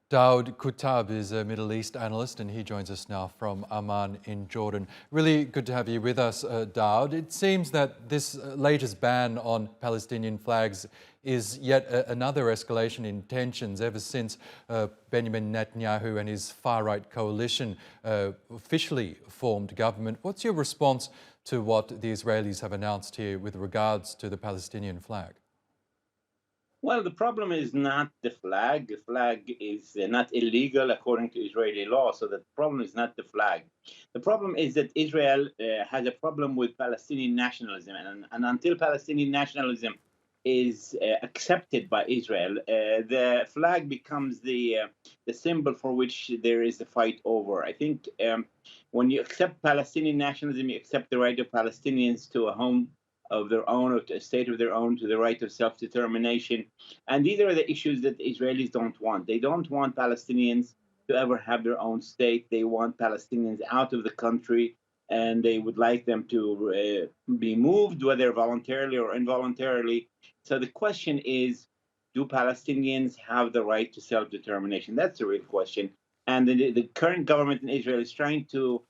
Daoud Kuttab is a Middle East analyst and he joins us now from Amman in Jordan. Really good to have you with us, Daoud. It seems that this latest ban on Palestinian flags is yet another escalation in tensions ever since Benjamin Netanyahu and his far-right coalition officially formed government. What's your response to what the Israelis have announced here with regards to the Palestinian flag? Well, the problem is not the flag. The flag is not illegal according to Israeli law. So the problem is not the flag. The problem is that Israel has a problem with Palestinian nationalism. And until Palestinian nationalism is accepted by Israel, the flag becomes the symbol for which there is a fight over. I think when you accept Palestinian nationalism, you accept the right of Palestinians to a home of their own or to a state of their own, to the right of self-determination. And these are the issues that Israelis don't want. They don't want Palestinians to ever have their own state. They want Palestinians out of the country, and they would like them to be moved, whether voluntarily or involuntarily. So the question is, do Palestinians have the right to self-determination? That's the real question. And the current government in Israel is trying to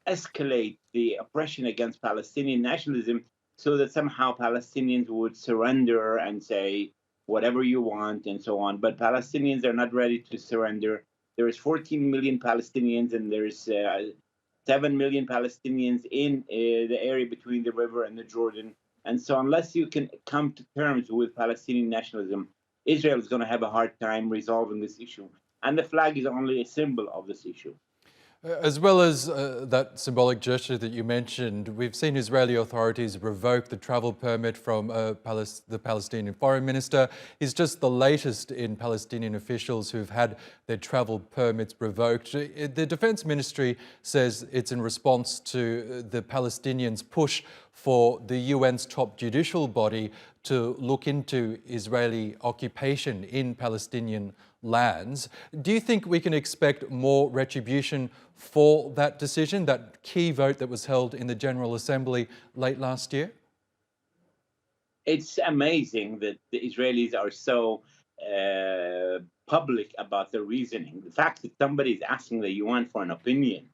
escalate the oppression against Palestinian nationalism so that somehow Palestinians would surrender and say whatever you want and so on. But Palestinians are not ready to surrender. There is 14 million Palestinians and there's 7 million Palestinians in the area between the river and the Jordan. And so unless you can come to terms with Palestinian nationalism, Israel is going to have a hard time resolving this issue. And the flag is only a symbol of this issue. As well as that symbolic gesture that you mentioned, we've seen Israeli authorities revoke the travel permit from the Palestinian foreign minister. He's just the latest in Palestinian officials who've had their travel permits revoked. The Defense Ministry says it's in response to the Palestinians' push for the UN's top judicial body to look into Israeli occupation in Palestinian lands. Do you think we can expect more retribution for that decision, that key vote that was held in the General Assembly late last year? It's amazing that the Israelis are so public about their reasoning. The fact that somebody is asking the UN for an opinion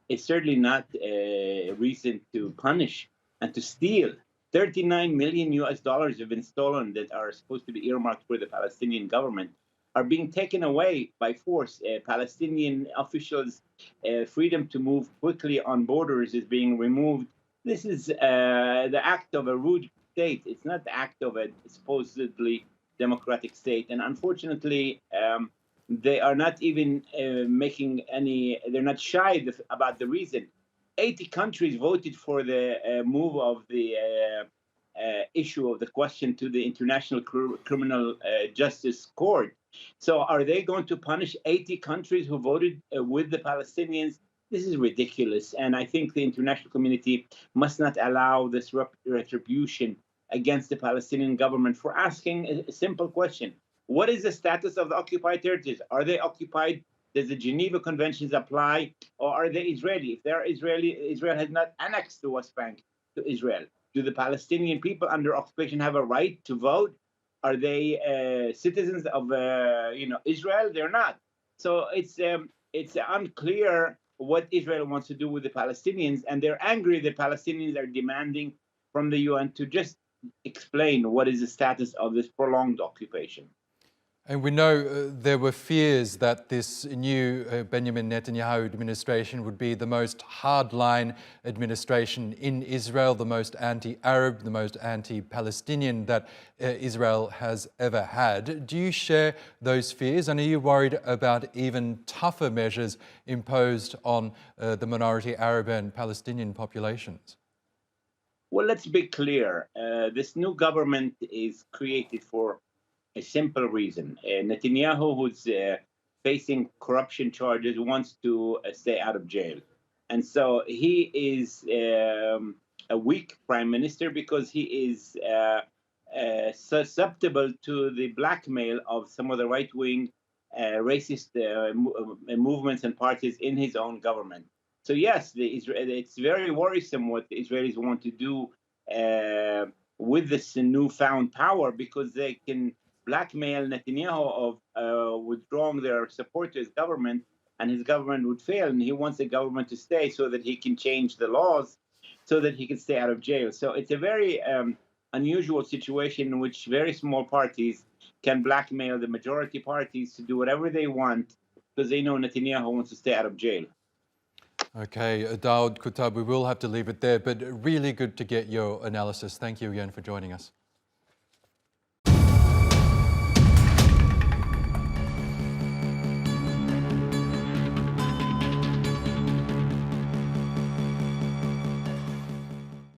is certainly not a reason to punish and to steal. 39 million US dollars have been stolen that are supposed to be earmarked for the Palestinian government are being taken away by force. Palestinian officials' freedom to move quickly on borders is being removed. This is the act of a rude state. It's not the act of a supposedly democratic state. And unfortunately, they are not even making any, they're not shy about the reason. 80 countries voted for the move of the issue of the question to the International Criminal Justice Court. So are they going to punish 80 countries who voted with the Palestinians? This is ridiculous. And I think the international community must not allow this retribution against the Palestinian government for asking a simple question. What is the status of the occupied territories? Are they occupied? Does the Geneva Conventions apply? Or are they Israeli? If they're Israeli, Israel has not annexed the West Bank to Israel. Do the Palestinian people under occupation have a right to vote? Are they citizens of Israel? They're not. So it's unclear what Israel wants to do with the Palestinians, and they're angry that Palestinians are demanding from the UN to just explain what is the status of this prolonged occupation. And we know there were fears that this new Benjamin Netanyahu administration would be the most hardline administration in Israel, the most anti-Arab, the most anti-Palestinian that Israel has ever had. Do you share those fears? And are you worried about even tougher measures imposed on the minority Arab and Palestinian populations? Well, let's be clear. This new government is created for a simple reason. Netanyahu, who's facing corruption charges, wants to stay out of jail. And so he is a weak prime minister because he is susceptible to the blackmail of some of the right-wing racist movements and parties in his own government. So yes, it's very worrisome what the Israelis want to do with this newfound power, because they can blackmail Netanyahu of withdrawing their support to his government, and his government would fail. And he wants the government to stay so that he can change the laws so that he can stay out of jail. So it's a very unusual situation in which very small parties can blackmail the majority parties to do whatever they want because they know Netanyahu wants to stay out of jail. Okay, Daoud Kuttab, we will have to leave it there, but really good to get your analysis. Thank you again for joining us.